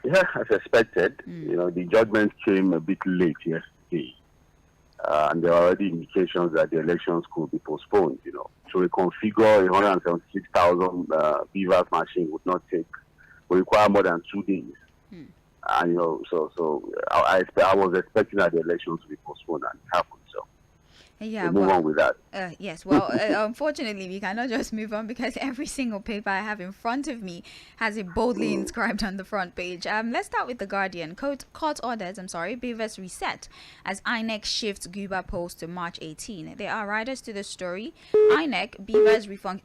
Yeah, as expected. The judgment came a bit late yesterday, and there are already indications that the elections could be postponed. To reconfigure a 176,000 BVAS machine would require more than 2 days. And I was expecting that the elections to be postponed, and it happened. So Yeah, we'll move on with that. yes. Well, unfortunately, we cannot just move on because every single paper I have in front of me has it boldly inscribed on the front page. Let's start with the Guardian. Court orders, Beavers reset as INEC shifts Guba polls to March 18. There are riders to the story. INEC Beavers refund.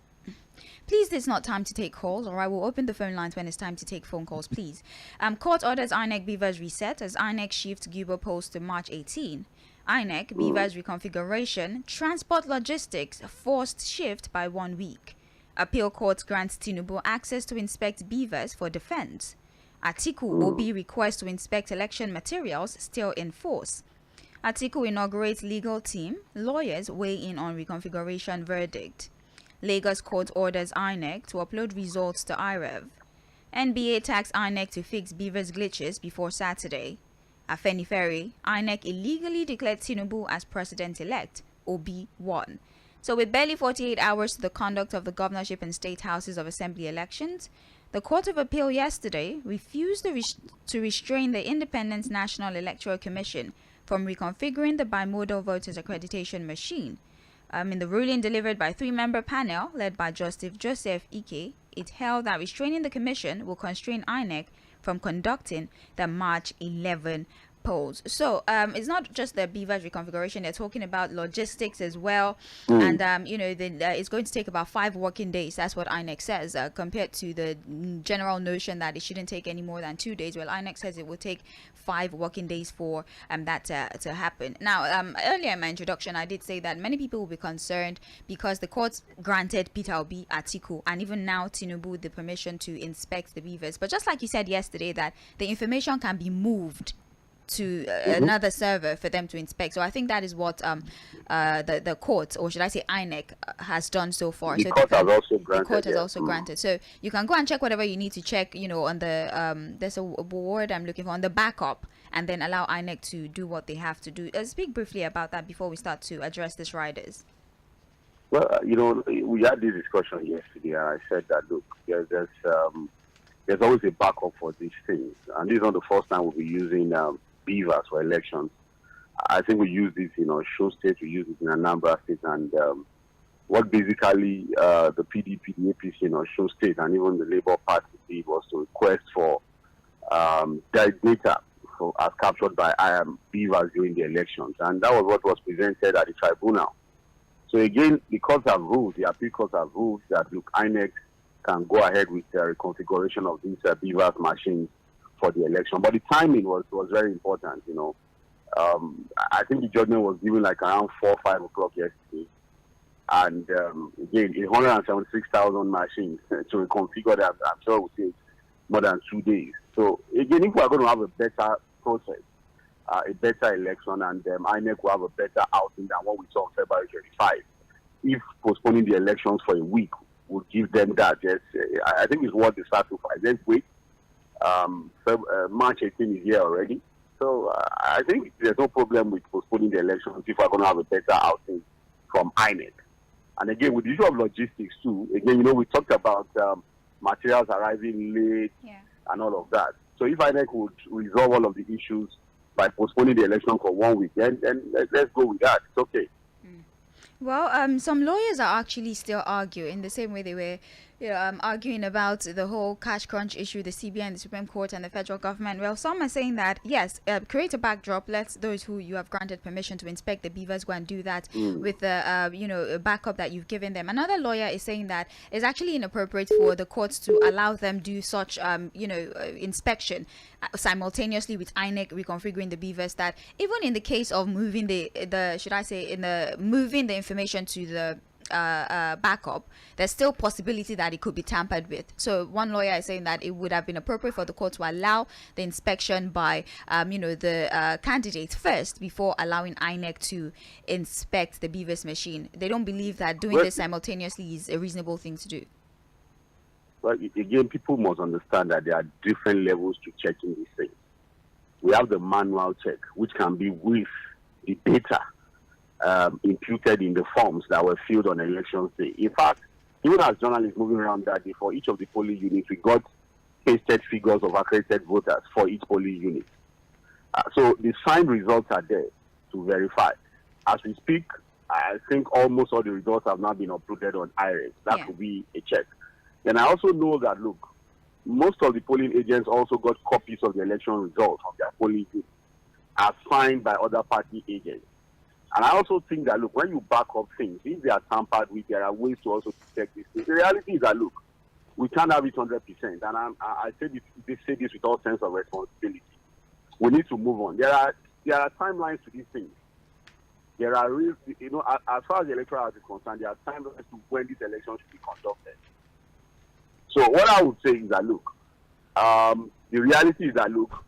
Please, it's not time to take calls, or I will open the phone lines when it's time to take phone calls, please. Court orders INEC Beavers reset as INEC shifts Guba polls to March 18. INEC Beavers reconfiguration, transport logistics forced shift by 1 week. Appeal court grants Tinubu access to inspect beavers for defense. Atiku Obi request to inspect election materials still in force. Atiku inaugurates legal team, lawyers weigh in on reconfiguration verdict. Lagos court orders INEC to upload results to IREV. NBA tax INEC to fix beavers glitches before Saturday. Afenifere, INEC illegally declared Tinubu as president-elect. Obi won. So with barely 48 hours to the conduct of the governorship and state houses of assembly elections, the Court of Appeal yesterday refused to restrain the Independent National Electoral Commission from reconfiguring the bimodal voters accreditation machine. In the ruling delivered by three-member panel led by Justice Joseph Ike, it held that restraining the commission will constrain INEC from conducting the March 11 polls. So it's not just the beavers reconfiguration, they're talking about logistics as well. And it's going to take about 5 working days. That's what INEC says, compared to the general notion that it shouldn't take any more than 2 days. Well, INEC says it will take 5 working days for that to happen. Now, earlier in my introduction, I did say that many people will be concerned because the courts granted Peter Obi, Atiku, and even now Tinubu the permission to inspect the beavers. But just like you said yesterday, that the information can be moved to another server for them to inspect. So I think that is what the court, or should I say INEC, has done so far. The so court has also granted. The court has also granted. So you can go and check whatever you need to check, on the, there's a word I'm looking for, on the backup, and then allow INEC to do what they have to do. Speak briefly about that before we start to address these riders. Well, we had this discussion yesterday, and I said that, look, there's always a backup for these things. And this is not the first time we'll be using beavers for elections. I think we use this in Osun State, we use it in Anambra State, and what basically the PDP, the APC in Osun State, and even the Labour Party did was to request for data as captured by beavers during the elections, and that was what was presented at the tribunal. So again, the courts have ruled, the appeal courts have ruled that, look, INEC can go ahead with the reconfiguration of these beavers machines for the election. But the timing was very important, I think the judgment was given like around 4 or 5 o'clock yesterday. And again, 176,000 machines to reconfigure that, I'm sure it will take more than 2 days. So again, if we are going to have a better process, a better election, and INEC will have a better outing than what we saw on February 25, if postponing the elections for a week would give them that, yes, I think it's worth the sacrifice. Let's wait. March 18 is here already. So I think there's no problem with postponing the elections if we're going to have a better outing from INEC. And again, with the issue of logistics too, again, we talked about materials arriving late and all of that. So if INEC would resolve all of the issues by postponing the election for 1 week, then let's go with that. It's okay. Well, some lawyers are actually still arguing the same way they were arguing about the whole cash crunch issue, the CBN, the Supreme Court, and the federal government. Well, some are saying that, yes, create a backdrop. Let those who you have granted permission to inspect the beavers go and do that with the, backup that you've given them. Another lawyer is saying that it's actually inappropriate for the courts to allow them do such, inspection simultaneously with INEC reconfiguring the beavers, that even in the case of moving moving the information to the backup, there's still possibility that it could be tampered with. So one lawyer is saying that it would have been appropriate for the court to allow the inspection by the candidates first before allowing INEC to inspect the beavers machine. They don't believe that doing this simultaneously is a reasonable thing to do. Well, again, people must understand that there are different levels to checking these things. We have the manual check, which can be with the data imputed in the forms that were filled on election day. In fact, even as journalists moving around that day, for each of the polling units, we got pasted figures of accredited voters for each polling unit. So the signed results are there to verify. As we speak, I think almost all the results have now been uploaded on INEC. That could be a check. And I also know that, look, most of the polling agents also got copies of the election results of their polling units as signed by other party agents. And I also think that, look, when you back up things, if they are tampered with, there are ways to also detect these things. The reality is that, look, we can't have it 100%. And I say this with all sense of responsibility. We need to move on. There are timelines to these things. There are real, as far as the electoral house is concerned, there are timelines to when this election should be conducted. So what I would say is that, look, the reality is that, look,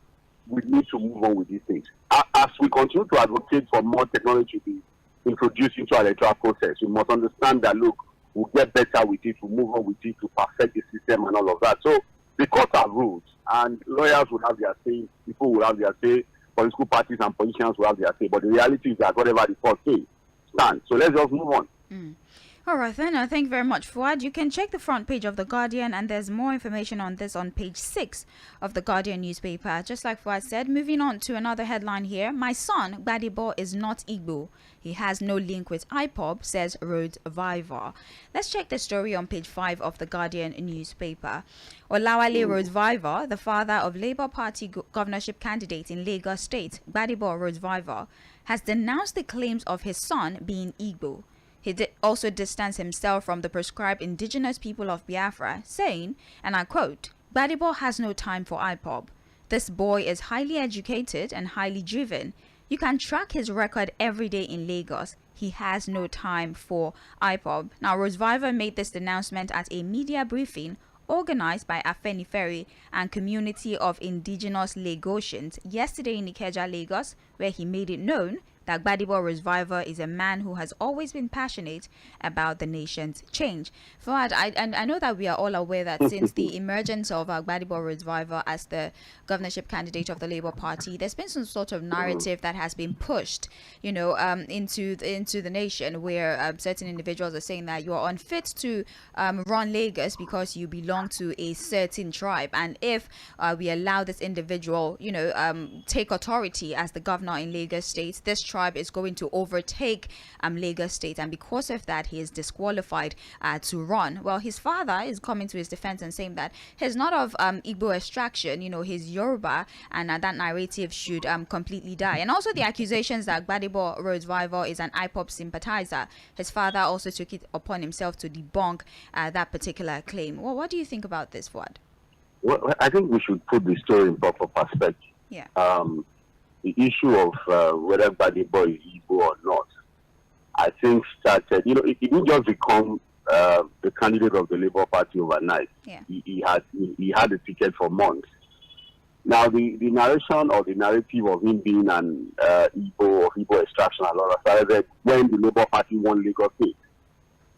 we need to move on with these things. As we continue to advocate for more technology to be introduced into our electoral process, we must understand that, look, we'll get better with it, we'll move on with it to perfect the system and all of that. So the courts have rules, and lawyers will have their say, people will have their say, political parties and politicians will have their say. But the reality is that whatever the court says stands. So let's just move on. All right, then. Thank you very much, Fuad. You can check the front page of The Guardian, and there's more information on this on page 6 of The Guardian newspaper. Just like Fuad said, moving on to another headline here. My son, Gbadebo, is not Igbo. He has no link with IPOB, says Road Vivar. Let's check the story on page 5 of The Guardian newspaper. Olawale Road Vivar, the father of Labour Party governorship candidate in Lagos State, Gbadebo Road Vivar, has denounced the claims of his son being Igbo. He also distanced himself from the proscribed indigenous people of Biafra, saying, and I quote, Gbadebo has no time for IPOB. This boy is highly educated and highly driven. You can track his record every day in Lagos. He has no time for IPOB. Now, Roseviver made this announcement at a media briefing organized by Afenifere and Community of Indigenous Lagosians yesterday in Ikeja, Lagos, where he made it known that Gbadebo Roseviver is a man who has always been passionate about the nation's change. Fuad, I know that we are all aware that since the emergence of Gbadebo Roseviver as the governorship candidate of the Labour Party, there's been some sort of narrative that has been pushed, into the nation, where certain individuals are saying that you are unfit to run Lagos because you belong to a certain tribe, and if we allow this individual, take authority as the governor in Lagos State, this tribe is going to overtake Lagos State, and because of that he is disqualified to run. Well, his father is coming to his defense and saying that he's not of Igbo extraction, he's Yoruba, and that narrative should completely die. And also the accusations that Gbadebo Roseviver is an IPOB sympathizer. His father also took it upon himself to debunk that particular claim. Well, what do you think about this, Fuad? Well, I think we should put the story in proper perspective. Yeah. The issue of whether Gbadebo is Igbo or not, I think started, it didn't just become the candidate of the Labour Party overnight. Yeah. He had the ticket for months. Now, the narration or the narrative of him being an Igbo or Igbo extraction and all that started when the Labour Party won Lagos State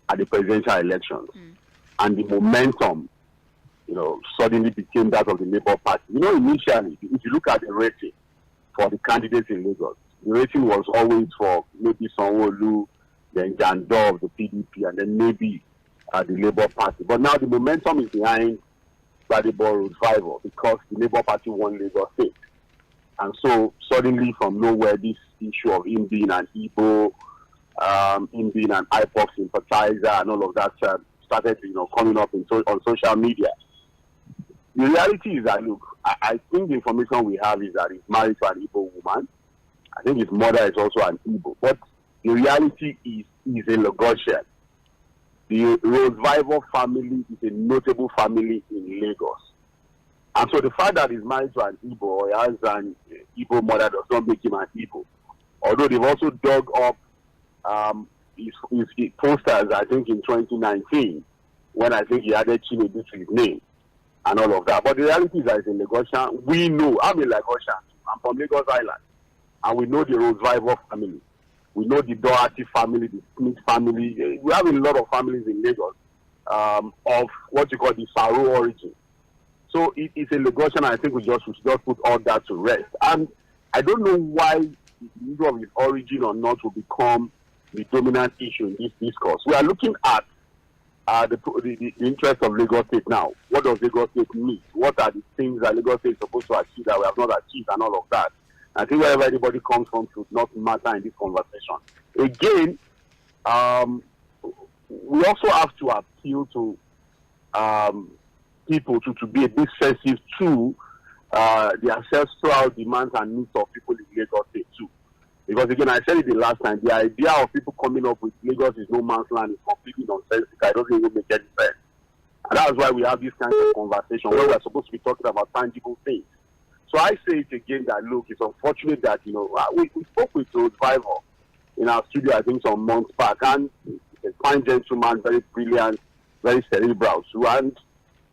at the presidential elections. And the momentum, suddenly became that of the Labour Party. Initially, if you look at the rating for the candidates in Lagos, the rating was always for maybe Sanwo-Olu, then Jandor of the PDP, and then maybe the Labour Party. But now the momentum is behind Gbadebo Roseviver because the Labour Party won Lagos State. And so suddenly from nowhere, this issue of him being an Igbo, him being an IPOB sympathizer and all of that started coming up on social media. The reality is that, look, I think the information we have is that he's married to an Igbo woman. I think his mother is also an Igbo. But the reality is he's a Lagosian. The Roseviver family is a notable family in Lagos. And so the fact that he's married to an Igbo or he has an Igbo mother does not make him an Igbo. Although they've also dug up his posters, I think, in 2019, when I think he added Chinedu to his name and all of that. But the reality is that he's in Lagosian. We know, I'm a Lagosian. I'm from Lagos Island. And we know the Roseviver family. We know the Doherty family, the Smith family. We have a lot of families in Lagos. of what you call the Pharaoh origin. So it's a Lagosian. I think we should just put all that to rest. And I don't know why the issue of his origin or not will become the dominant issue in this discourse. We are looking at the interest of Lagos State now. What does Lagos State need? What are the things that Lagos State is supposed to achieve that we have not achieved and all of that? I think wherever anybody comes from should not matter in this conversation. Again, we also have to appeal to people to be a bit sensitive to the ancestral demands and needs of people in Lagos State too. Because again, I said it the last time, the idea of people coming up with Lagos is no man's land is completely nonsensical. It doesn't even make any sense. And that's why we have this kind of conversation where we're supposed to be talking about tangible things. So I say it again that, look, it's unfortunate that, we spoke with Survivor in our studio, I think, some months back, and a fine gentleman, very brilliant, very cerebral too. And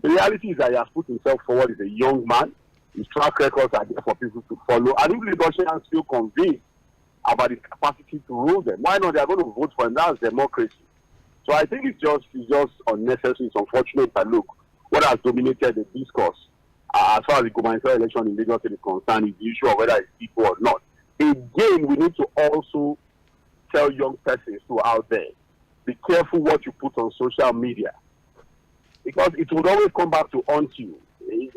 the reality is that he has put himself forward as a young man. His track records are there for people to follow. And if Lagosians feel convinced about his capacity to rule them, why not? They are going to vote for him. That's democracy. So I think it's just unnecessary. It's unfortunate that, look, what has dominated the discourse as far as the gubernatorial election in Lagos is concerned is the issue of whether it's people or not. Again, we need to also tell young persons who are out there, be careful what you put on social media, because it will always come back to haunt you.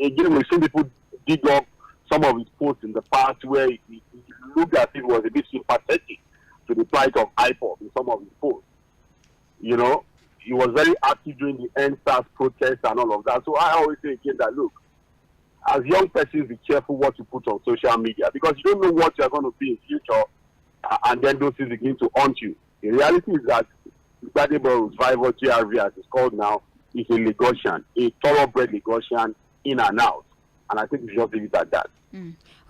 Again, we've seen people dig up some of his posts in the past where he looked as if he was a bit sympathetic to the plight of IPOB in some of his posts. He was very active during the NSAS protests and all of that. So I always say again that, look, as young persons, be careful what you put on social media, because you don't know what you're going to be in future, and then those things begin to haunt you. The reality is that Gbadebo Survivor GRV, as it's called now, is a Lagosian, a thoroughbred Lagosian in and out. And I think we should just leave it at that.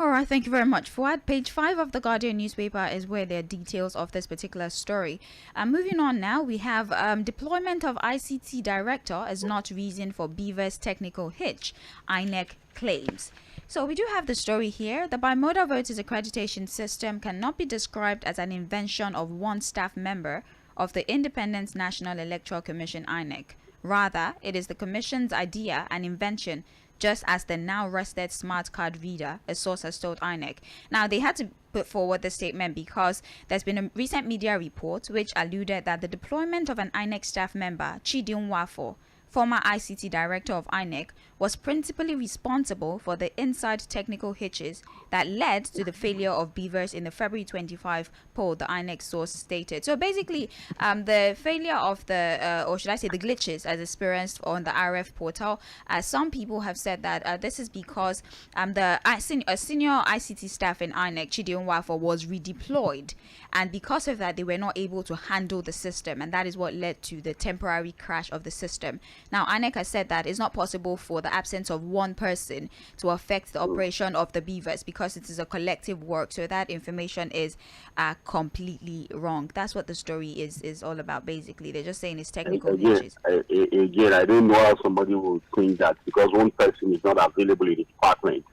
All right, thank you very much. Fuad, page 5 of the Guardian newspaper is where there are details of this particular story. Moving on now, we have deployment of ICT director is not reason for Beaver's technical hitch, INEC claims. So we do have the story here. The bimodal voters accreditation system cannot be described as an invention of one staff member of the Independent National Electoral Commission, INEC. Rather, it is the Commission's idea and invention, just as the now rested smart card reader, a source has told INEC. Now, they had to put forward the statement because there's been a recent media report which alluded that the deployment of an INEC staff member, Chidin Wafo, former ICT director of INEC, was principally responsible for the inside technical hitches that led to the failure of Beavers in the February 25 poll, the INEC source stated. So basically, the failure of the, or should I say the glitches as experienced on the RF portal, some people have said that this is because the senior ICT staff in INEC, Chidin Wafo, was redeployed. And because of that, they were not able to handle the system. And that is what led to the temporary crash of the system. Now, INEC has said that it's not possible for the absence of one person to affect the operation of the Beavers because it is a collective work. So that information is completely wrong. That's what the story is all about, basically. They're just saying it's technical issues. Again, I don't know how somebody will think that because one person is not available in the department,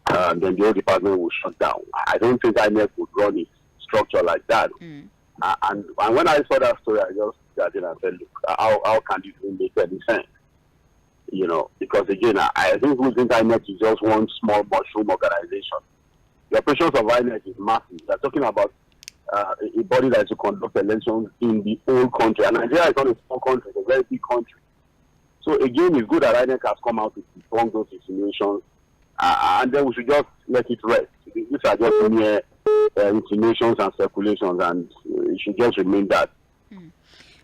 then the whole department will shut down. I don't think INEC would run its structure like that. And when I saw that story, I just got in and said, look, how can this even make any sense? Because again, I think we think INEC is just one small mushroom organization. The operations of INEC is massive. They're talking about a body that is to conduct elections in the whole country. And Nigeria is not a small country, it's a very big country. So again, it's good that INEC has come out to debunk those insinuations, and then we should just let it rest. These are just mere insinuations and speculations, and it should just remain that.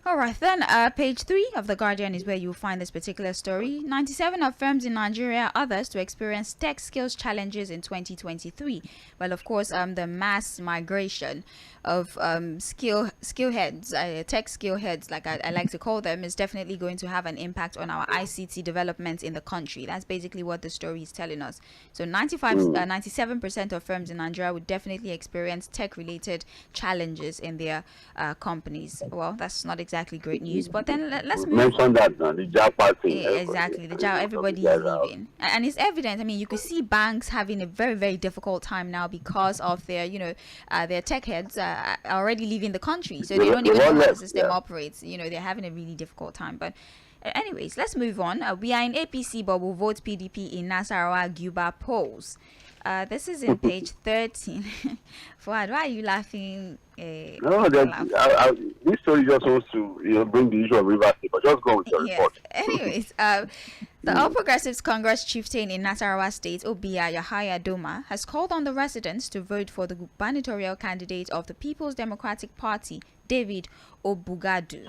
All right, then page 3 of The Guardian is where you'll find this particular story. 97 of firms in Nigeria, others to experience tech skills challenges in 2023. Well, of course, the mass migration of skill heads, tech skill heads, like I like to call them, is definitely going to have an impact on our ICT development in the country. That's basically what the story is telling us. So 97% of firms in Nigeria would definitely experience tech-related challenges in their companies. Well, that's not exactly great news, but then let's move mention that the job party. Exactly, the job, everybody is leaving, and it's evident. I mean, you could see banks having a very, very difficult time now because of their, their tech heads are already leaving the country, so they don't even know how the system operates. They're having a really difficult time. But Anyways, let's move on. We are in APC, but we'll vote PDP in Nasarawa Guba polls. This is in page 13. Fuad, why are you laughing? No, this story just wants to bring the issue of River State, but just go with your Yes. report. Anyways, the All Progressives Congress chieftain in Nasarawa State, Obiya Yahaya Doma, has called on the residents to vote for the gubernatorial candidate of the People's Democratic Party, David Obugadu.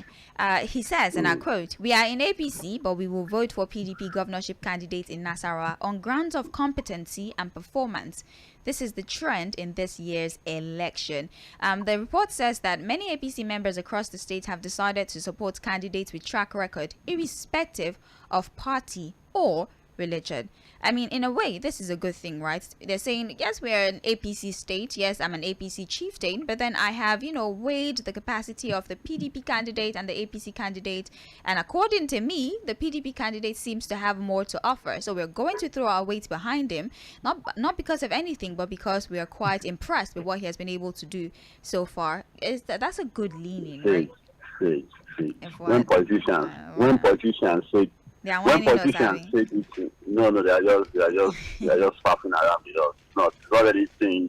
He says, and I quote, "We are in APC, but we will vote for PDP governorship candidate in Nasarawa on grounds of competency and performance. This is the trend in this year's election." The report says that many APC members across the state have decided to support candidates with track record, irrespective of party or religion. I mean, in a way, this is a good thing, right? They're saying, yes, we're an APC state. Yes, I'm an APC chieftain. But then I have, weighed the capacity of the PDP candidate and the APC candidate. And according to me, the PDP candidate seems to have more to offer. So we're going to throw our weight behind him, not because of anything, but because we are quite impressed with what he has been able to do so far. That's a good leaning, right? When politicians say when politicians say this thing, no, they are just faffing around. It's not anything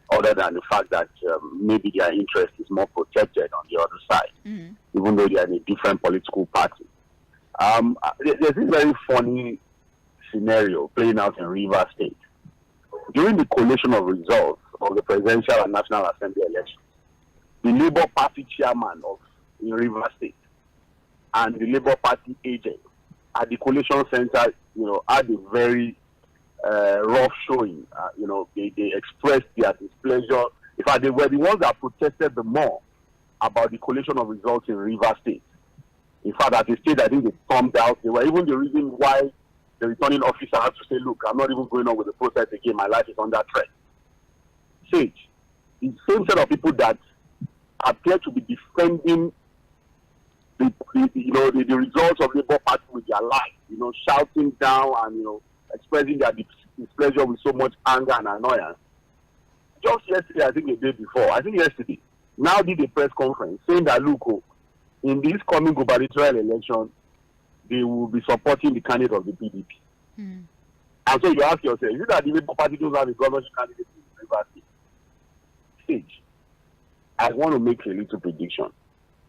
other than the fact that maybe their interest is more protected on the other side, even though they are in a different political party. There's this very funny scenario playing out in Rivers State. During the collation of results of the presidential and national assembly elections, the Labour Party chairman in Rivers State and the Labour Party agent at the collation center, had a very rough showing. They expressed their displeasure. In fact, they were the ones that protested the more about the collation of results in Rivers State. In fact, at the state, I think they stormed out. They were even the reason why the returning officer had to say, "Look, I'm not even going on with the process again. My life is under threat." Sage, the same set of people that appear to be defending the results of the Labour Party with their life, shouting down and expressing their displeasure with so much anger and annoyance. Just yesterday, I think the day before, now did a press conference saying that look, in this coming gubernatorial election, they will be supporting the candidate of the PDP. And so you ask yourself, is it that the Labour Party doesn't have a governorship candidate in the River State? I want to make a little prediction.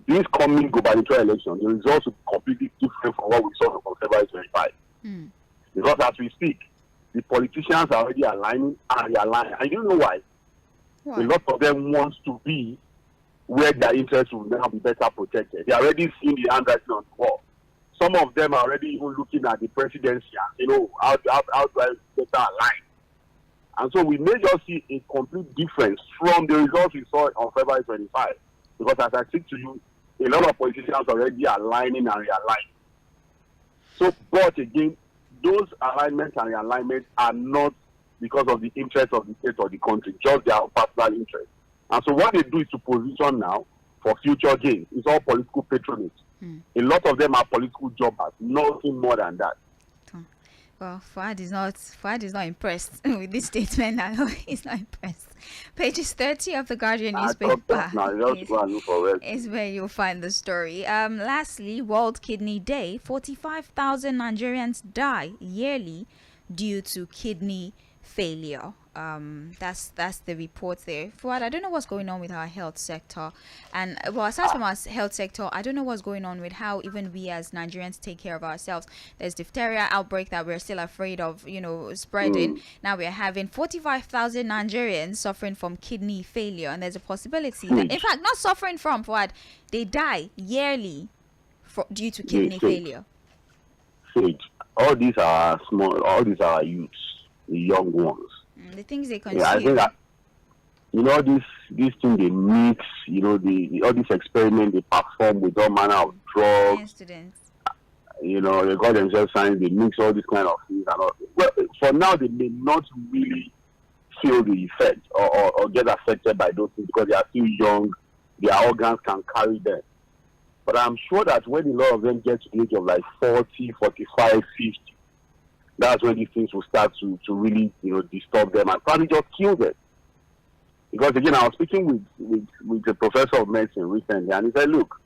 This coming gubernatorial election, the results will be completely different from what we saw on February 25. Because as we speak, the politicians are already aligning and realigning. And you know why? A lot of them want to be where their interests will now be better protected. They are already seeing the handwriting on the wall. Some of them are already even looking at the presidency and how do I better align? And so we may just see a complete difference from the results we saw on February 25. Because as I speak to you, a lot of politicians are already aligning and realigning. So, but again, those alignments and realignments are not because of the interest of the state or the country, just their personal interest. And so what they do is to position now for future gains. It's all political patronage. A lot of them are political jobbers, nothing more than that. Well, Fuad is not impressed with this statement. He's not impressed. Pages 30 of the Guardian newspaper is where you'll find the story. Lastly, World Kidney Day. 45,000 Nigerians die yearly due to kidney failure. That's the report there. Fuad, I don't know what's going on with our health sector, and aside from our health sector, I don't know what's going on with how even we as Nigerians take care of ourselves. There's diphtheria outbreak that we're still afraid of, spreading. Now we're having 45,000 Nigerians suffering from kidney failure, and there's a possibility that, in fact, not suffering from, Fuad, they die yearly due to kidney failure. Sage, all these are youths, the young ones. The things they consume. Yeah, I think that this thing they mix, all this experiment they perform with all manner of drugs. Students. They got themselves science, they mix all these kind of things and all. Well, for now they may not really feel the effect or get affected by those things because they are still young, their organs can carry them. But I'm sure that when a lot of them get to the age of like 40, 45, 50, that's when these things will start to really, disturb them and probably just kill them. Because again, I was speaking with a professor of medicine recently, and he said, look,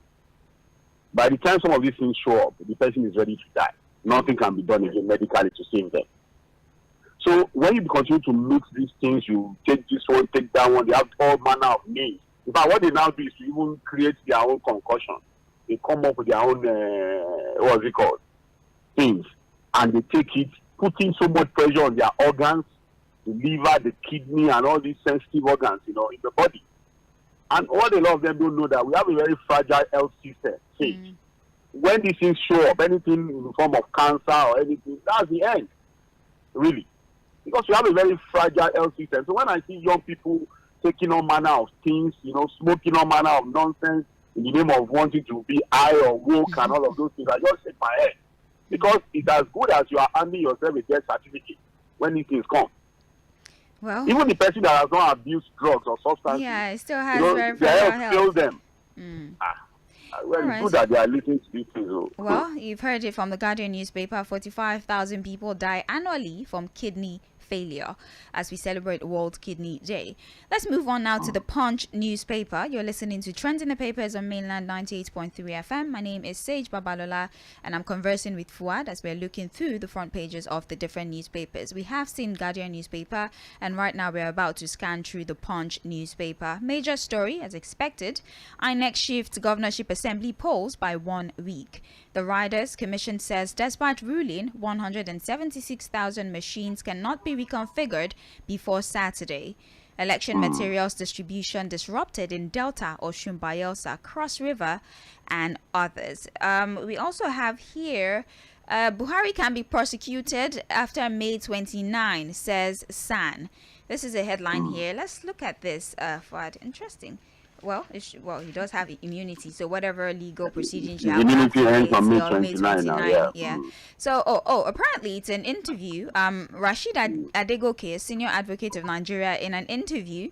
By the time some of these things show up, the person is ready to die. Nothing can be done again medically to save them. So when you continue to mix these things, you take this one, take that one, they have all manner of names. In fact, what they now do is to even create their own concussion. They come up with their own, what's it called, things. And they take it, putting so much pressure on their organs, the liver, the kidney, and all these sensitive organs, in the body. And what a lot of them don't know that we have a very fragile health system. When these things show up, anything in the form of cancer or anything, that's the end, really. Because we have a very fragile health system. So when I see young people taking all manner of things, smoking all manner of nonsense in the name of wanting to be high or woke and all of those things, I just shake my head. Because it's as good as you are handing yourself a death certificate when these things come. Well, even the person that has not abused drugs or substances, it still has very their health fails them. Well, it's right. good that they are listening to these things. Well, you've heard it from the Guardian newspaper. 45,000 people die annually from kidney failure as we celebrate World Kidney Day. Let's move on now to the Punch newspaper. You're listening to Trends in the Papers on Mainland 98.3 FM. My name is Sage Babalola and I'm conversing with Fuad as we're looking through the front pages of the different newspapers. We have seen Guardian newspaper and right now we're about to scan through the Punch newspaper. Major story as expected. INEC shifts governorship assembly polls by 1 week. The Riders Commission says despite ruling, 176,000 machines cannot be reconfigured before Saturday. Election materials distribution disrupted in Delta, Osun, Bayelsa, Cross River, and others. We also have here, Buhari can be prosecuted after May 29, says SAN. This is a headline here. Let's look at this, Fuad. Interesting. Well, he does have immunity, so whatever legal proceedings you have, immunity ends on May 29 now. Yeah. So, apparently it's an interview. Rashid Adegoke, a senior advocate of Nigeria, in an interview,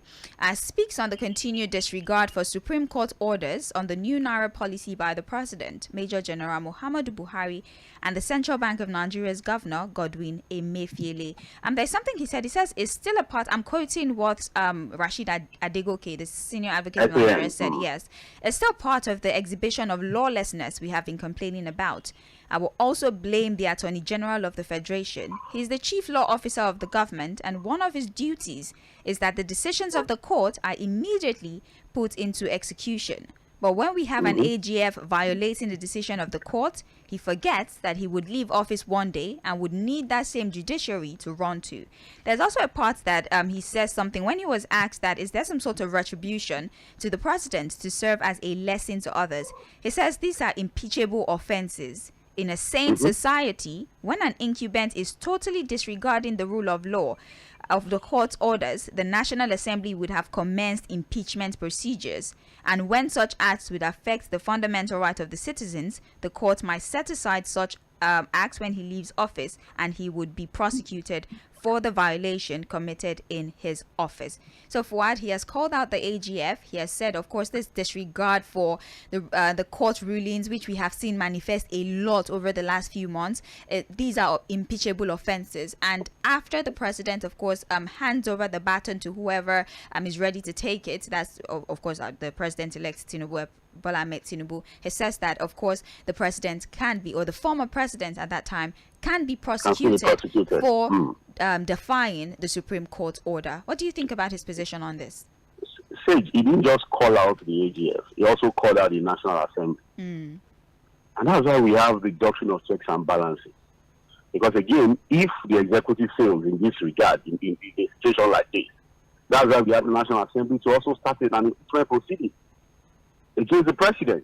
speaks on the continued disregard for Supreme Court orders on the new Naira policy by the President, Major General Muhammadu Buhari, and the Central Bank of Nigeria's Governor, Godwin Emefiele. There's something he said. He says it's still a part. I'm quoting what Rashid Adegoke, the senior advocate of Nigeria, said. Yes, it's still part of the exhibition of lawlessness we have been complaining about. I will also blame the Attorney General of the Federation. He's the chief law officer of the government, and one of his duties is that the decisions of the court are immediately put into execution. But when we have an AGF violating the decision of the court, he forgets that he would leave office one day and would need that same judiciary to run to. There's also a part that he says something when he was asked that is there some sort of retribution to the president to serve as a lesson to others. He says these are impeachable offenses. In a sane society, when an incumbent is totally disregarding the rule of law of the court's orders, the National Assembly would have commenced impeachment procedures. And when such acts would affect the fundamental right of the citizens, the court might set aside such acts when he leaves office and he would be prosecuted for the violation committed in his office. So Fuad, he has called out the AGF. He has said, of course, this disregard for the court rulings, which we have seen manifest a lot over the last few months. These are impeachable offenses. And after the president, of course, hands over the baton to whoever is ready to take it, that's, of course, the president-elect Tinubu, Bola Ahmed Tinubu. He says that, of course, the president can be, or the former president at that time, can be prosecuted for defying the Supreme Court order. What do you think about his position on this? Sage, he didn't just call out the AGF. He also called out the National Assembly. And that's why we have the doctrine of checks and balances. Because, again, if the executive fails in this regard, in a situation like this, that's why we have the National Assembly to also start an impeachment proceeding against the president.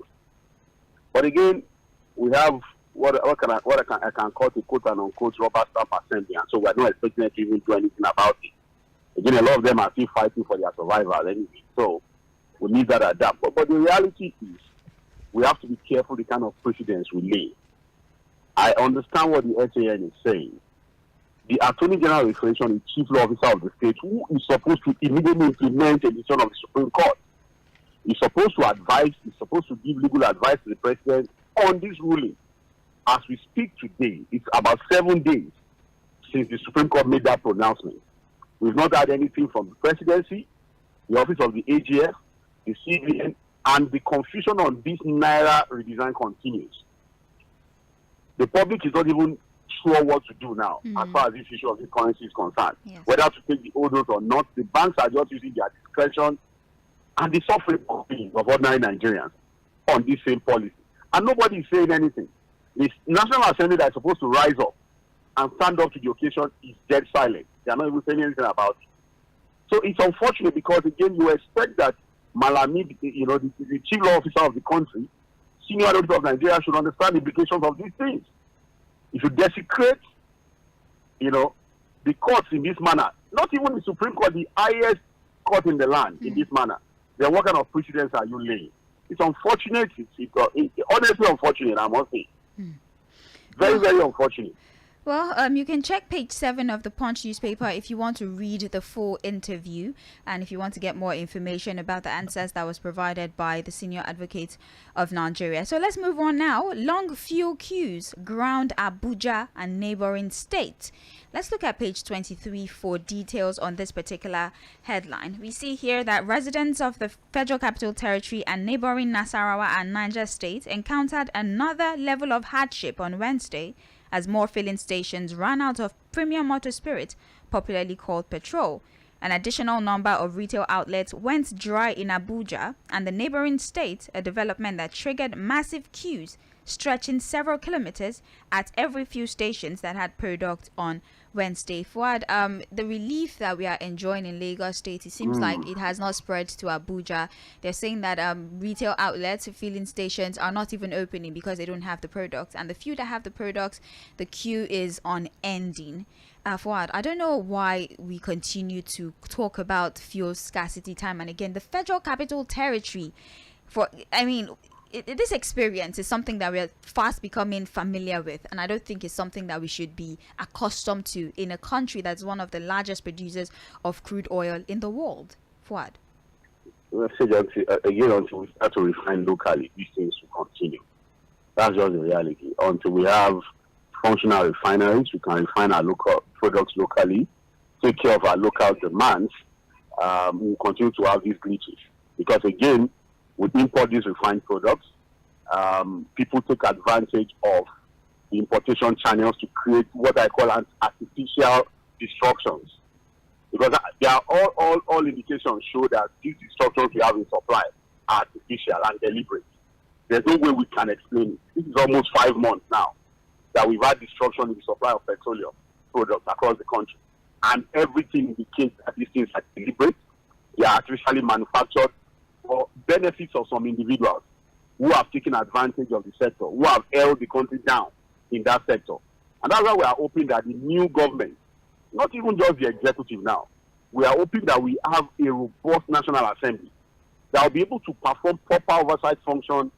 But again, we have what I can call the quote and unquote rubber stamp assembly, and so we're not expecting them to even do anything about it. Again, a lot of them are still fighting for their survival anyway, so we need that adapt. But the reality is, we have to be careful the kind of precedents we lay. I understand what the SAN is saying. The Attorney General of the Federation is Chief Law Officer of the state, who is supposed to immediately implement a decision of the Supreme Court. He's supposed to advise, he's supposed to give legal advice to the president on this ruling. As we speak today, it's about 7 days since the Supreme Court made that pronouncement. We've not had anything from the presidency, the office of the AGF, the CBN, and the confusion on this Naira redesign continues. The public is not even sure what to do now as far as this issue of the currency is concerned. Yes. Whether to take the old note or not, the banks are just using their discretion and the suffering of ordinary Nigerians on this same policy. And nobody is saying anything. The National Assembly that is supposed to rise up and stand up to the occasion is dead silent. They are not even saying anything about it. So it's unfortunate because, again, you expect that Malami, the chief law officer of the country, senior auditor of Nigeria, should understand the implications of these things. If you desecrate, the courts in this manner, not even the Supreme Court, the highest court in the land in this manner, then what kind of precedents are you laying? It's unfortunate. It's honestly unfortunate, I must say. Very, very unfortunate. Well, you can check page 7 of the Punch newspaper if you want to read the full interview and if you want to get more information about the answers that was provided by the senior advocate of Nigeria. So let's move on now. Long fuel queues ground Abuja and neighboring state. Let's look at page 23 for details on this particular headline. We see here that residents of the Federal Capital Territory and neighboring Nasarawa and Niger State encountered another level of hardship on Wednesday as more filling stations ran out of premium motor spirit, popularly called petrol. An additional number of retail outlets went dry in Abuja and the neighboring state, a development that triggered massive queues stretching several kilometers at every few stations that had product on Wednesday. Fuad, the relief that we are enjoying in Lagos State, it seems like it has not spread to Abuja. They're saying that retail outlets, filling stations are not even opening because they don't have the products. And the few that have the products, the queue is unending. Fuad, I don't know why we continue to talk about fuel scarcity time and again. The Federal Capital Territory, this experience is something that we're fast becoming familiar with, and I don't think it's something that we should be accustomed to in a country that's one of the largest producers of crude oil in the world. Fuad. Again, until we start to refine locally, these things will continue. That's just the reality. Until we have functional refineries, we can refine our local products locally, take care of our local demands, we'll continue to have these glitches. Because again, we import these refined products. People take advantage of the importation channels to create what I call artificial disruptions. Because there are all indications show that these disruptions we have in supply are artificial and deliberate. There's no way we can explain it. This is almost 5 months now that we've had disruption in the supply of petroleum products across the country. And everything indicates that these things are deliberate. They are artificially manufactured for benefits of some individuals who have taken advantage of the sector, who have held the country down in that sector. And that's why we are hoping that the new government, not even just the executive now, we are hoping that we have a robust National Assembly that will be able to perform proper oversight function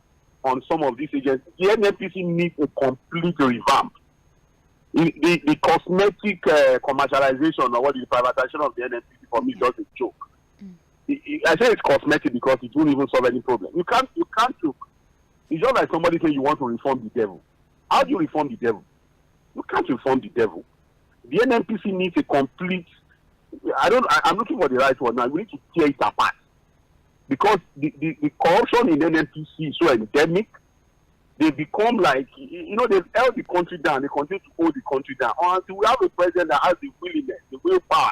on some of these agencies. The NNPC needs a complete revamp. The cosmetic commercialization or what is the privatization of the NNPC for me is just a joke. I say it's cosmetic because it won't even solve any problem. You can't look. It's just like somebody saying you want to reform the devil. How do you reform the devil? You can't reform the devil. The NNPC needs a complete. I'm looking for the right word now. We need to tear it apart because the corruption in NNPC is so endemic. They become like they've held the country down. They continue to hold the country down until we have a president that has the willingness, the willpower,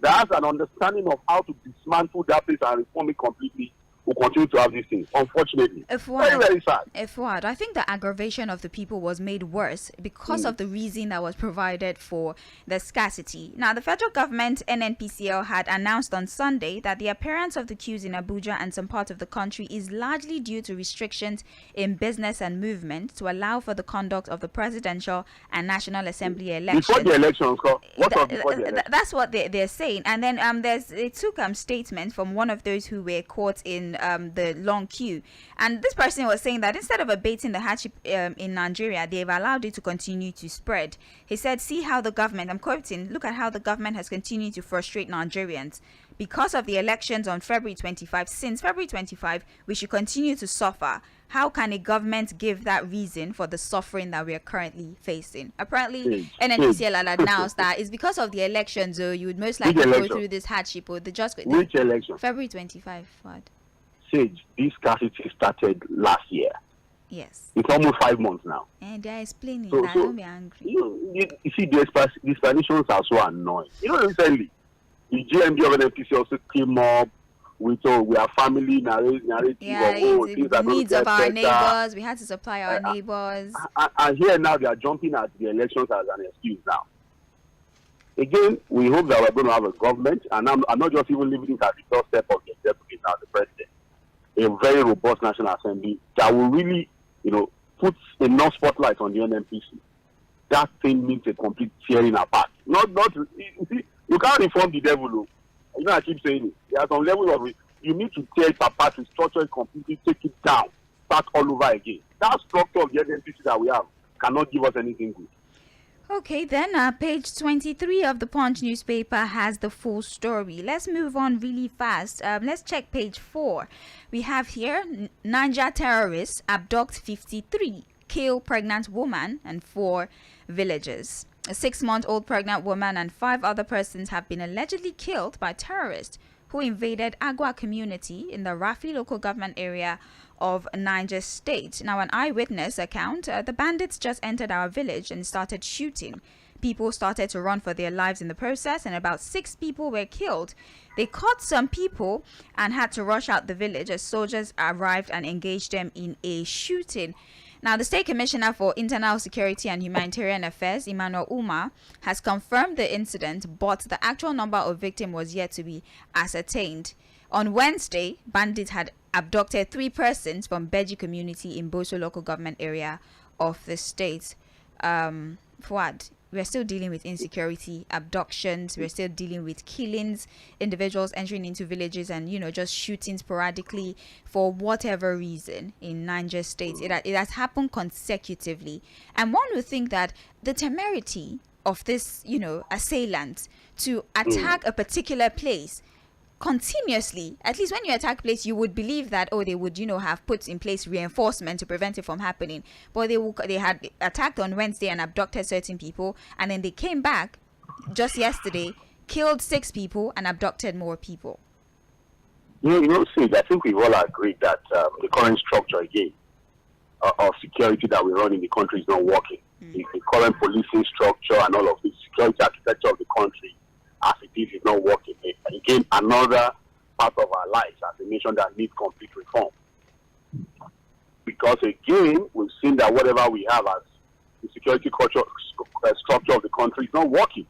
that has an understanding of how to dismantle that place and reform it completely. Will continue to have these things, unfortunately. Very, very sad. Fuad, I think the aggravation of the people was made worse because of the reason that was provided for the scarcity. Now, the federal government, NNPCL, had announced on Sunday that the appearance of the queues in Abuja and some parts of the country is largely due to restrictions in business and movement to allow for the conduct of the presidential and National Assembly elections. Before the elections, before the elections? That's what they're saying. And then they took statement from one of those who were caught in the long queue, and this person was saying that instead of abating the hardship in Nigeria, they've allowed it to continue to spread. He said, see how the government, I'm quoting, look at how the government has continued to frustrate Nigerians because of the elections on February 25. Since February 25, we should continue to suffer. How can a government give that reason for the suffering that we are currently facing? Apparently, NNPCL had announced that it's because of the elections, so you would most likely go through this hardship. Or the just which election? February 25. What? Sage, this scarcity started last year. Yes. It's almost 5 months now. And they're explaining So, that. so Don't be angry. you see, the explanations are so annoying. Recently, the GMD of NPC also came up with, we are family narrative Yeah, of, things the are going to needs get of our better. neighbors. We had to supply our neighbors. And here now they are jumping at the elections as an excuse now. Again, we hope that we're going to have a government, and I'm not just even leaving it at the doorstep of the executive now, the president, a very robust National Assembly that will really, put enough spotlight on the NNPC. That thing needs a complete tearing apart. You see, you can't reform the devil. I keep saying it. There are some levels of it. You need to tear it apart, restructure it completely, take it down, start all over again. That structure of the NNPC that we have cannot give us anything good. Okay, then page 23 of the Punch newspaper has the full story. Let's move on really fast. Let's check page 4. We have here, Niger terrorists abduct 53, kill pregnant woman and 4 villagers. A 6-month-old pregnant woman and 5 other persons have been allegedly killed by terrorists who invaded Agua community in the Rafi local government area of Niger State. Now, an eyewitness account, the bandits just entered our village and started shooting. People started to run for their lives in the process, and about 6 people were killed. They caught some people and had to rush out the village as soldiers arrived and engaged them in a shooting. Now, the State Commissioner for Internal Security and Humanitarian Affairs, Emmanuel Umar, has confirmed the incident, but the actual number of victims was yet to be ascertained. On Wednesday, bandits had abducted 3 persons from Beji community in Boso local government area of the state. Fuad, we're still dealing with insecurity, abductions, we're still dealing with killings, individuals entering into villages and, just shooting sporadically for whatever reason in Niger State. It has happened consecutively. And one would think that the temerity of this, assailant to attack a particular place continuously, at least when you attack place, you would believe that they would have put in place reinforcement to prevent it from happening. But they had attacked on Wednesday and abducted certain people, and then they came back just yesterday, killed 6 people and abducted more people. Sid, I think we've all agreed that the current structure again of security that we run in the country is not working. The current policing structure and all of the security architecture of the country as it is not working. Again, another part of our lives as a nation that needs complete reform. Because again, we've seen that whatever we have as the security culture, structure of the country is not working.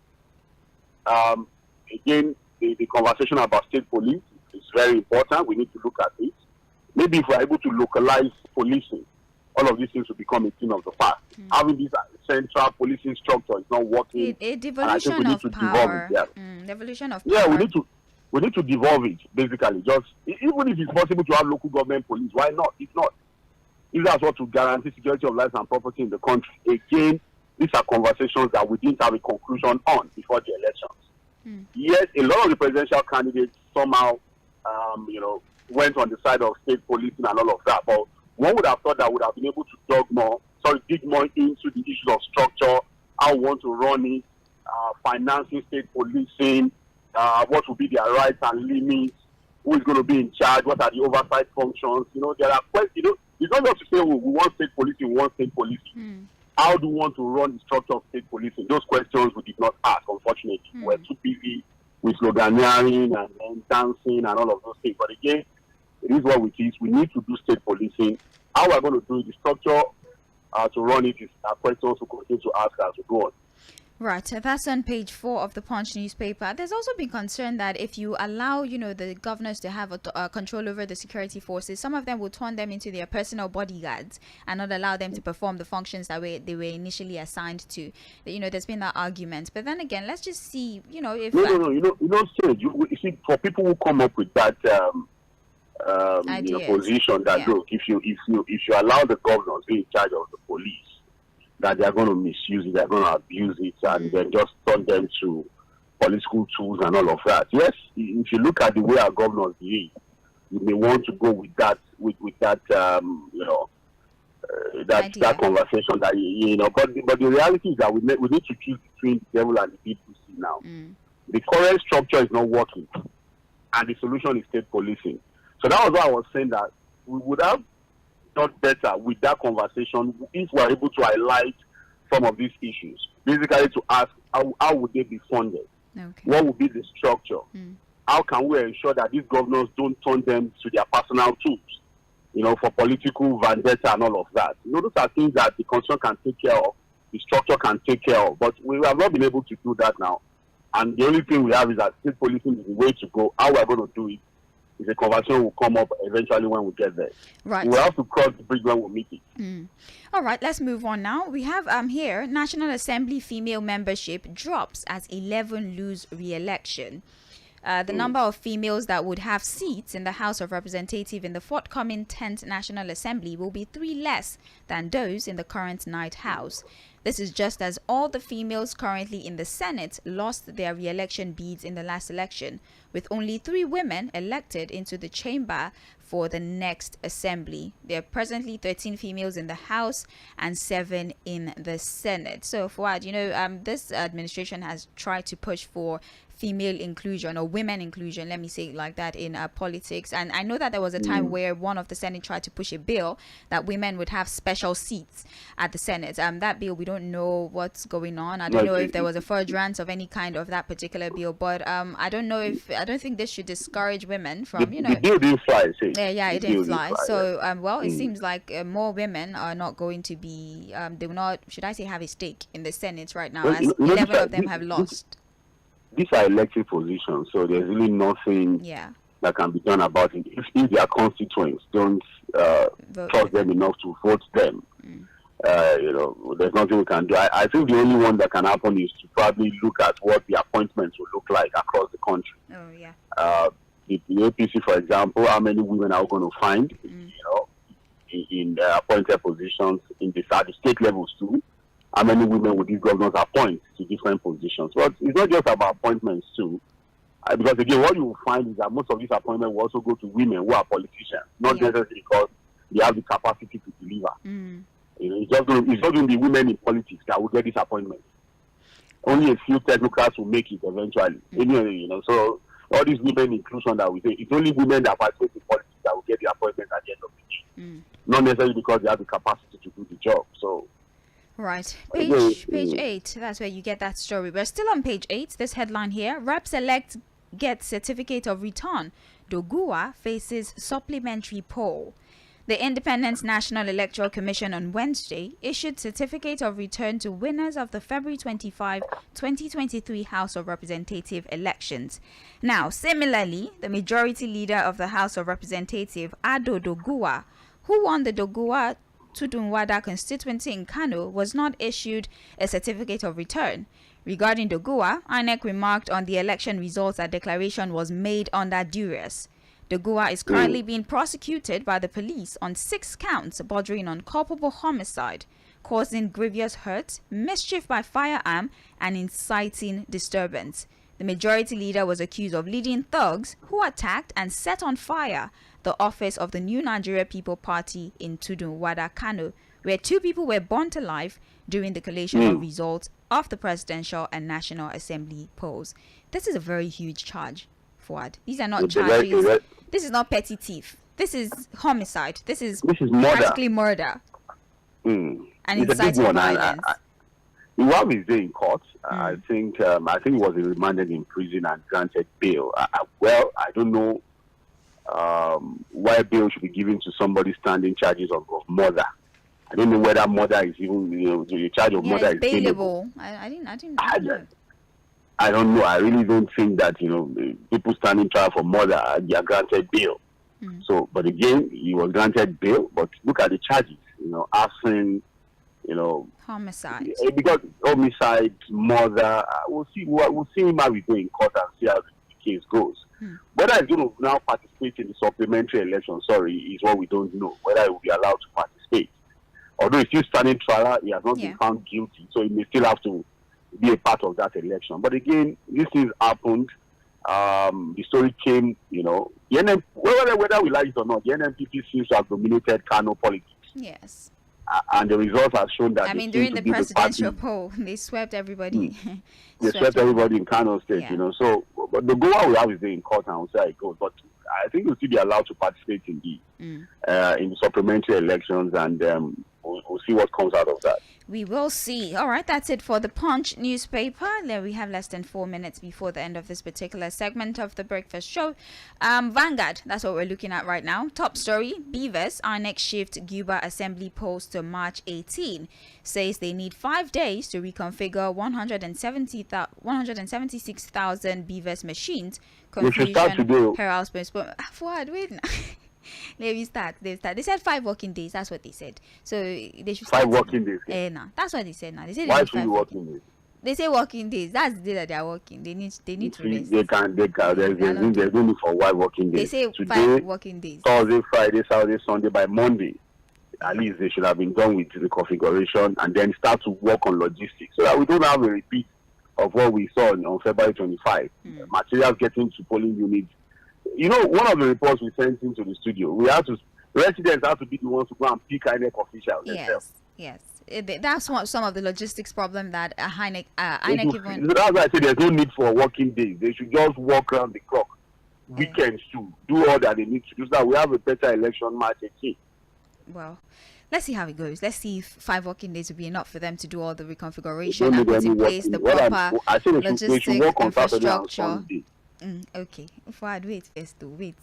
Again, the conversation about state police is very important. We need to look at this. Maybe if we're able to localize policing, all of these things will become a thing of the past. Having this central policing structure is not working. A devolution of power. Devolution of power. Yeah, we need to devolve it, basically. Just even if it's possible to have local government police, why not? If not, if that's what to guarantee security of life and property in the country, again, these are conversations that we didn't have a conclusion on before the elections. Yes, a lot of the presidential candidates somehow, went on the side of state policing and all of that, but one would have thought that would have been able to dig more into the issues of structure, how we want to run it, financing state policing, what will be their rights and limits, who is going to be in charge, what are the oversight functions. There are questions. It's not just to say, we want state policing, we want state policing. How do we want to run the structure of state policing? Those questions we did not ask, unfortunately. We're too busy with sloganeering and dancing and all of those things. But again, it is what it is. We need to do state policing. How we're going to do the structure to run it is questions we continue to ask as we go on. Right, that's on page 4 of the Punch newspaper. There's also been concern that if you allow, the governors to have control over the security forces, some of them will turn them into their personal bodyguards and not allow them to perform the functions that they were initially assigned to. There's been that argument. But then again, let's just see, if... No, Sage, you see, for people who come up with that position that, look, if you allow the governors to be in charge of the police, that they are going to misuse it, they are going to abuse it, and then just turn them to political tools and all of that. Yes, if you look at the way our governors behave, you may want to go with that, that conversation that But the reality is that we need to choose between the devil and the people now. The current structure is not working, and the solution is state policing. So that was why I was saying that we would have done better with that conversation if we are able to highlight some of these issues. Basically, to ask how would they be funded? Okay. What would be the structure? How can we ensure that these governors don't turn them to their personal tools, for political vendetta and all of that? Those are things that the constitution can take care of, the structure can take care of. But we have not been able to do that now. And the only thing we have is that state policing is the way to go. How we're going to do it is a conversation will come up eventually when we get there. Right. We'll have to cross the bridge when we meet it. All right, let's move on now. We have here, National Assembly female membership drops as 11 lose re-election. The number of females that would have seats in the House of Representatives in the forthcoming 10th National Assembly will be 3 less than those in the current 9th House. This is just as all the females currently in the Senate lost their re-election bids in the last election, with only 3 women elected into the chamber for the next assembly. There are presently 13 females in the House and 7 in the Senate. So, Fuad, this administration has tried to push for female inclusion or women inclusion, let me say it like that, in politics. And I know that there was a time where one of the Senate tried to push a bill that women would have special seats at the Senate. That bill, we don't know what's going on. I don't know if there was a furtherance of any kind of that particular bill, but I don't think this should discourage women from, The bill didn't fly, it didn't fly. So, it seems like more women are not going to be, they will not, should I say, have a stake in the Senate right now, as 11 of them have lost. These are elected positions, so there's really nothing that can be done about it. If their constituents don't trust them enough to vote them, there's nothing we can do. I think the only one that can happen is to probably look at what the appointments will look like across the country. Oh, yeah. The APC, for example, how many women are we going to find, in appointed positions in the state levels too? How many women would these governors appoint to different positions? But it's not just about appointments too. Because again, what you will find is that most of these appointments will also go to women who are politicians, not necessarily because they have the capacity to deliver. It's just going to be women in politics that will get these appointments. Only a few technocrats will make it eventually. So all these women inclusion that we say, it's only women that participate in politics that will get the appointments at the end of the day. Not necessarily because they have the capacity to do the job. So. Right. Page 8. That's where you get that story. We're still on page 8. This headline here. Reps-elect get certificate of return. Dogua faces supplementary poll. The Independent National Electoral Commission on Wednesday issued certificate of return to winners of the February 25, 2023 House of Representative elections. Now, similarly, the majority leader of the House of Representative, Ado Dogua, who won the Dogua Tudunwada constituency in Kano, was not issued a certificate of return. Regarding Dogua, INEC remarked on the election results that declaration was made under duress. Dogua is currently being prosecuted by the police on 6 counts bordering on culpable homicide, causing grievous hurt, mischief by firearm, and inciting disturbance. The majority leader was accused of leading thugs who attacked and set on fire the office of the New Nigeria People Party in Tudunwada, Kano, where 2 people were burnt alive during the collation of results of the presidential and National Assembly polls. This is a very huge charge, Fuad. These are not charges. This is not petty thief. This is homicide. This is practically murder. And inciting violence. While he's there in court, I think he was remanded in prison and granted bail. I don't know why bail should be given to somebody standing charges of murder. I don't know whether murder is even the charge of murder is bailable. I didn't know. I don't know. I really don't think that people standing trial for murder they are granted bail. So, but again, he was granted bail. But look at the charges. Arson. Homicide. Because homicide, murder. We'll see him how we go in court and see how the case goes. Whether he's going to now participate in the supplementary election, is what we don't know. Whether he will be allowed to participate. Although he's still standing trial, he has not been found guilty, so he may still have to be a part of that election. But again, these things happened. The story came, the whether we like it or not, the NNPP seems to have dominated Kano politics. Yes. And the results have shown that. During the presidential poll, they swept everybody. They swept everybody in Kano State, So, but the goal we have is there in court and we'll see how it goes. But I think we'll still be allowed to participate in the supplementary elections, and we'll see what comes out of that. We will see. All right, that's it for the Punch newspaper. There we have less than 4 minutes before the end of this particular segment of the breakfast show. Vanguard, that's what we're looking at right now. Top story, Beavers, INEC shift Cuba assembly polls to March 18. Says they need 5 days to reconfigure 176,000 Beavers machines. Confusion, heralds postpone. Forward, wait now. They start. They said 5 working days. That's what they said. So they should start 5 working days. Nah, that's what they said now. They said why 3 working days? They say working days. That's the day that they are working. They need to rest. They can. There's only for 5 working days. They say today, 5 working days. Thursday, Friday, Saturday, Sunday. By Monday, at least they should have been done with the configuration and then start to work on logistics, so that we don't have a repeat of what we saw on February 25. Materials getting to polling units. You know, one of the reports we sent into the studio, residents have to be the ones to go and pick INEC officials. Yes. That's some of the logistics problem that INEC even. That's why I say there's no need for working days. They should just work around the clock, weekends too, do all that they need to do, so that we have a better election March 18. Well, let's see how it goes. Let's see if 5 working days will be enough for them to do all the reconfiguration and put in place the proper logistics infrastructure. Okay, Fuad, wait first though, wait.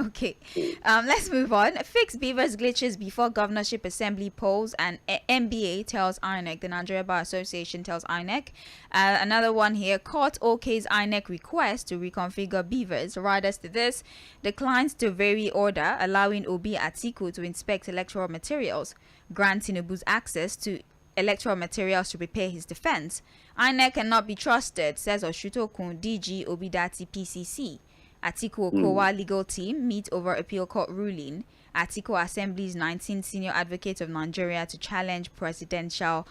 Okay, let's move on. Fix Beavers glitches before governorship assembly polls, and NBA tells INEC, the Nigeria Bar Association tells INEC. Another one here, court OK's INEC request to reconfigure Beavers. Riders to this declines to vary order, allowing Obi Atiku to inspect electoral materials, grants Tinubu's access to electoral materials to prepare his defense. INEC cannot be trusted, says Oshutokun DG Obidati PCC. Atiku Okowa legal team meet over appeal court ruling. Atiku Assembly's 19 senior advocates of Nigeria to challenge presidential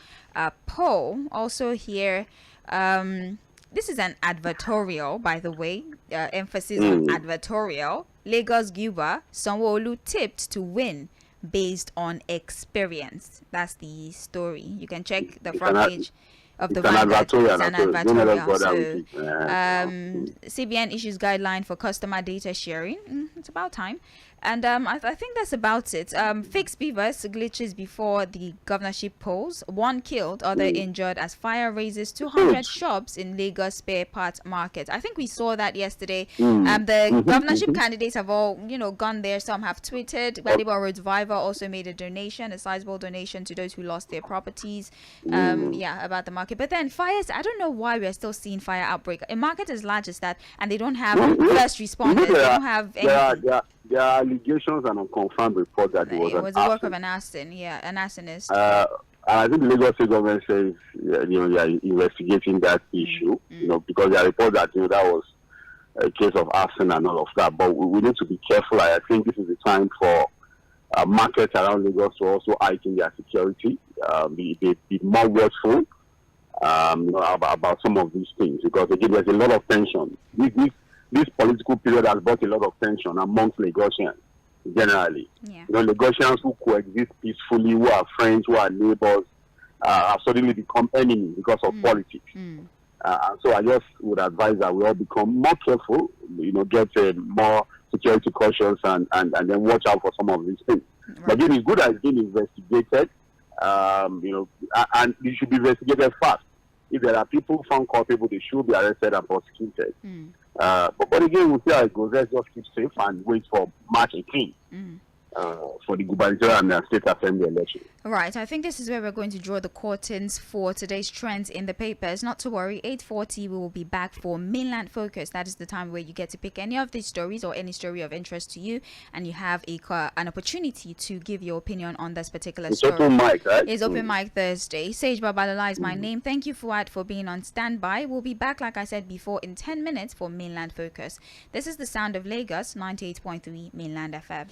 poll. Also here, this is an advertorial, by the way. Emphasis on advertorial. Lagos Cuba, Sanwo-Olu tipped to win based on experience. That's the story. You can check the front page of the Vanguard. It's an advertorial. So, CBN issues guideline for customer data sharing. It's about time. And I think that's about it. Fix Beavers glitches before the governorship polls. 1 killed, other injured as fire raises 200 shops in Lagos spare parts market. I think we saw that yesterday. The governorship candidates have all, gone there. Some have tweeted. Gbadebo Road Viva also made a donation, a sizable donation to those who lost their properties. About the market. But then fires, I don't know why we're still seeing fire outbreak. A market as large as that, and they don't have first responders. They don't have anything. There are allegations and unconfirmed reports that it was the work of an arson. Yeah, an arsonist. I think the Lagos State government says, they are investigating that issue, because there are reports that, that was a case of arson and all of that. But we need to be careful. I think this is the time for markets around Lagos to also heighten their security, be more watchful, about some of these things, because again, there's a lot of tension. This political period has brought a lot of tension amongst Lagosians generally. Lagosians who coexist peacefully, who are friends, who are neighbors, have suddenly become enemies because of politics. And so I just would advise that we all become more careful, get more security cautious and then watch out for some of these things. Right. But it's good that it's being investigated, and it should be investigated fast. If there are people found culpable, they should be arrested and prosecuted. But again, we'll see how it goes. Let's just keep safe and wait for March 18 for the gubernatorial and the state assembly election. Right. I think this is where we're going to draw the curtains for today's trends in the papers. Not to worry, 8:40 we will be back for Mainland Focus. That is the time where you get to pick any of these stories or any story of interest to you, and you have an opportunity to give your opinion on this particular story. It's open mic, right? It's open mic Thursday. Sage Babalola is my name. Thank you, Fuad, for being on standby. We'll be back, like I said before, in 10 minutes for Mainland Focus. This is the sound of Lagos, 98.3 Mainland FM.